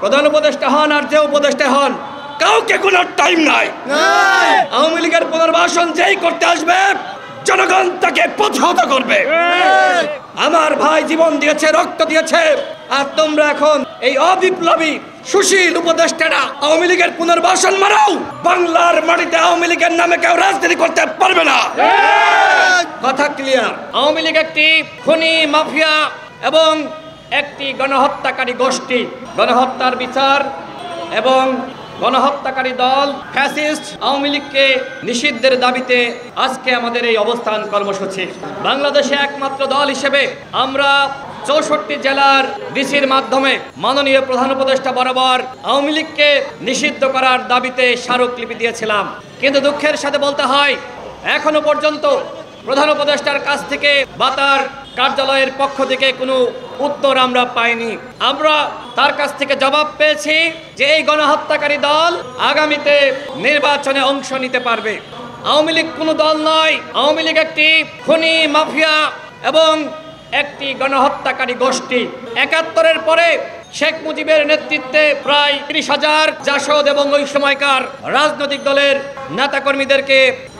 প্রধান উপদেষ্টা হন আর যে উপদেষ্টা হন, কাউকে কোনো টাইম নাই। আওয়ামী লীগের পুনর্বাসন যেই করতে আসবে জনগণ তাকে প্রতিহত করবে। আমার ভাই জীবন দিয়েছে, রক্ত দিয়েছে, আর তোমরা এখন এই অবিপ্লবী সুশীল উপদেষ্টারা আওয়ামী লীগের পুনর্বাসন মারাও। বাংলার মাটিতে আওয়ামী লীগের নামে কেউ রাজনীতি করতে পারবে না। কথা ক্লিয়ার। আওয়ামী লীগ একটি খুনি মাফিয়া এবং একটি গণহত্যাকারী গোষ্ঠী। গণহত্যার বিচার এবং গণহত্যাকারী দল ফ্যাসিস্ট আওয়ামী লীগকে নিষিদ্ধের দাবিতে আজকে আমাদের এই অবস্থান কর্মসূচি। বাংলাদেশে একমাত্র দল হিসেবে আমরা 64 জেলার ডিসির মাধ্যমে মাননীয় প্রধান উপদেষ্টা বরাবর আওয়ামী লীগকে নিষিদ্ধ করার দাবিতে স্মারকলিপি দিয়েছিলাম। কিন্তু দুঃখের সাথে বলতে হয়, এখনো পর্যন্ত প্রধান উপদেষ্টার কাছ থেকে বা তার কার্যালয়ের পক্ষ থেকে কোনো উত্তর আমরা পাইনি। আমরা তার কাছ থেকে জবাব পেয়েছি যে এই গণহত্যাকারী দল আগামীতে নির্বাচনে অংশ নিতে পারবে। আওয়ামী লীগ কোনো দল নয়, আওয়ামী লীগ একটি খুনি মাফিয়া এবং একটি গণহত্যাকারী গোষ্ঠী। 71-এর পরে শেখ মুজিবের নেতৃত্বে প্রায় 30,000 জাসদ এবং ওই সময়কার রাজনৈতিক দলের নেতাকর্মীদেরকে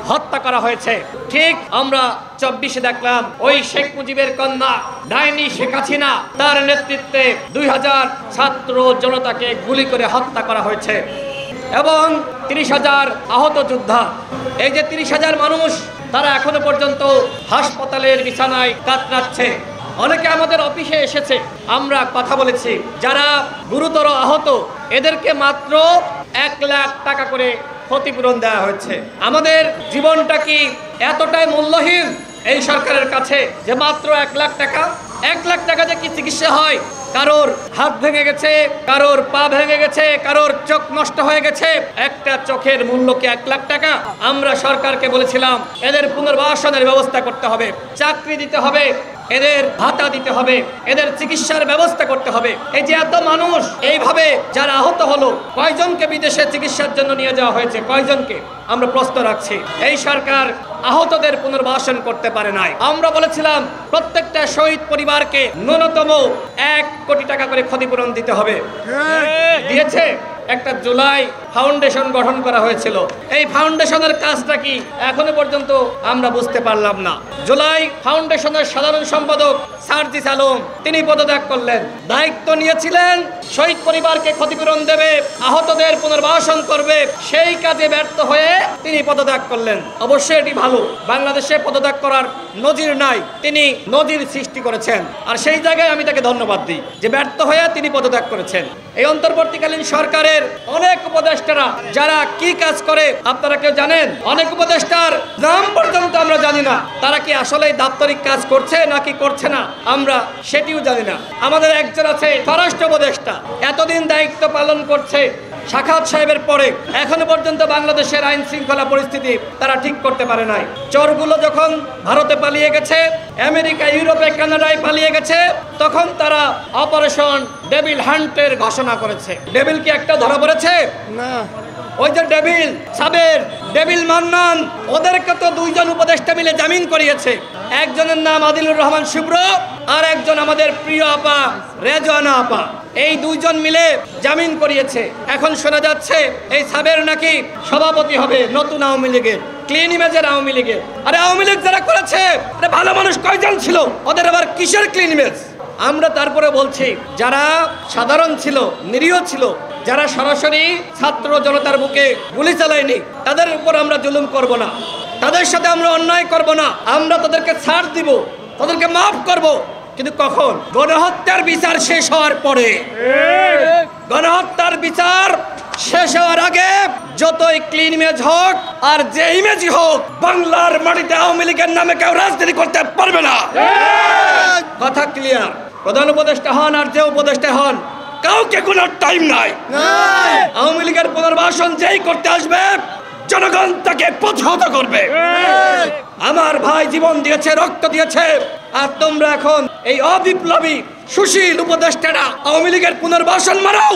হত্যা করা হয়েছে। ঠিক আমরা 24-এ দেখলাম ওই শেখ মুজিবের কন্যা ডাইনি শেখ হাসিনা, তার নেতৃত্বে 2000 ছাত্র জনতাকে গুলি করে হত্যা করা হয়েছে এবং 30,000 আহত যোদ্ধা। এই যে 30,000 মানুষ, তারা এখনো পর্যন্ত হাসপাতালের বিছানায় কাতরাচ্ছে। অনেকে আমাদের অফিসে এসেছে, আমরা কথা বলেছি, যারা গুরুতর আহত এদেরকে মাত্র 1 লাখ টাকা করে ক্ষতিপূরণ দেওয়া হয়েছে। আমাদের জীবনটা কি এতটাই মূল্যহীন এই সরকারের কাছে যে মাত্র 1 লাখ টাকা? 1 লাখ টাকা দিয়ে কি চিকিৎসা হয়? কারোর হাত ভেঙে গেছে, কারোর পা ভেঙে গেছে, কারোর চোখ নষ্ট হয়ে গেছে, একটা চোখের মূল্য কি 1 লাখ টাকা? আমরা সরকারকে বলেছিলাম এদের পুনর্বাসনের ব্যবস্থা করতে হবে, চাকরি দিতে হবে, এদের ভাতা দিতে হবে, এদের চিকিৎসার ব্যবস্থা করতে হবে। এই যে এত মানুষ এইভাবে যারা আহত হলো, কয়জনকে বিদেশে চিকিৎসার জন্য নিয়ে যাওয়া হয়েছে? কয়জনকে? আমরা প্রশ্ন রাখছি। এই সরকার আহতদের পুনর্বাসন করতে পারে নাই। আমরা বলেছিলাম প্রত্যেকটা শহীদ পরিবারকে ন্যূনতম 1 কোটি টাকা করে ক্ষতিপূরণ দিতে হবে। দিয়েছে। একটা জুলাই ফাউন্ডেশন গঠন করা হয়েছিল। এই ফাউন্ডেশনের কাজটা কি এখনো পর্যন্ত আমরা বুঝতে পারলাম না। জুলাই ফাউন্ডেশনের সাধারণ সম্পাদক সার্জিস আলম, তিনি পদত্যাগ করলেন। দায়িত্ব নিয়েছিলেন শহীদ পরিবারকে ক্ষতিপূরণ দেবে, আহতদের পুনর্বাসন করবে, সেই কাজে ব্যর্থ হয়ে তিনি পদত্যাগ করলেন। অবশ্যই এটি ভালো, বাংলাদেশে পদত্যাগ করার নজির নাই, তিনি নজির সৃষ্টি করেছেন। আর সেই জায়গায় আমি তাকে ধন্যবাদ দিই যে ব্যর্থ হয়ে তিনি পদত্যাগ করেছেন। এই অন্তর্বর্তীকালীন সরকারের অনেক উপদেষ্টারা যারা কি কাজ করে আপনারা কেউ জানেন? অনেক উপদেষ্টার নাম পর্যন্ত আমরা জানি না। তারা কি আসলে দাপ্তরিক কাজ করছে নাকি করছে না আমরা সেটিও জানি না। আমাদের একজন আছে স্বরাষ্ট্র উপদেষ্টা, এতদিন দায়িত্ব পালন করছে, সাখাওয়াত সাহেবের পরে এখনো পর্যন্ত বাংলাদেশের আইন শৃঙ্খলা পরিস্থিতি তারা ঠিক করতে পারে নাই। চোরগুলো যখন ভারতে পালিয়ে গেছে, আমেরিকা, ইউরোপে, কানাডায় পালিয়ে গেছে, তখন তারা অপারেশন ডেভিল হান্টের ঘোষণা করেছে। ডেভিল কি একটা ধরা পড়েছে? না। ওই যে ডেভিল সাবের, ডেভিল মান্নান, ওদেরকে তো 2 জন উপদেষ্টা মিলে জামিন করিয়েছে। একজনের নাম আদিলুর রহমান শুভ্র, আর একজন আমাদের প্রিয় আপা রেজওয়ানা আপা। এই 2 জন মিলে জামিন করিয়েছে। এখন শোনা যাচ্ছে এই সাবের নাকি সভাপতি হবে নতুন আওয়ামী লীগের, ক্লিন ইমেজের আওয়ামী লীগের। আরে আওয়ামী লীগ যারা করেছে, ভালো মানুষ কয়জন ছিল? ওদের আবার কিসের ক্লিন ইমেজ? আমরা তারপরে বলছি যারা সাধারণ ছিল, নিরীহ ছিল, যারা সরাসরি ছাত্র জনতার বুকে গুলি চালায়নি, তাদের উপর আমরা জুলুম করব না, তাদের সাথে আমরা অন্যায় করব না। আমরা তাদেরকে ছাড় দিব, তাদেরকে মাফ করব। কিন্তু কখন? গণহত্যার বিচার শেষ হওয়ার পরে। গণহত্যার বিচার শেষ হওয়ার আগে যতই ক্লিন ইমেজ হোক আর যে ইমেজই হোক, বাংলার মাটিতে আওয়ামী লীগের নামে কেউ রাজনীতি করতে পারবে না। কথা ক্লিয়ার। প্রধান উপদেষ্টা হন আর যে উপদেষ্টা হন, কাউকে কোনো টাইম নাই। আওয়ামী লীগের পুনর্বাসন যেই করতে আসবে জনগণ তাকে প্রতিহত করবে। আমার ভাই জীবন দিয়েছে, রক্ত দিয়েছে, আর তোমরা এখন এই অবিপ্লবী সুশীল উপদেষ্টারা আওয়ামী লীগের পুনর্বাসন মারাও।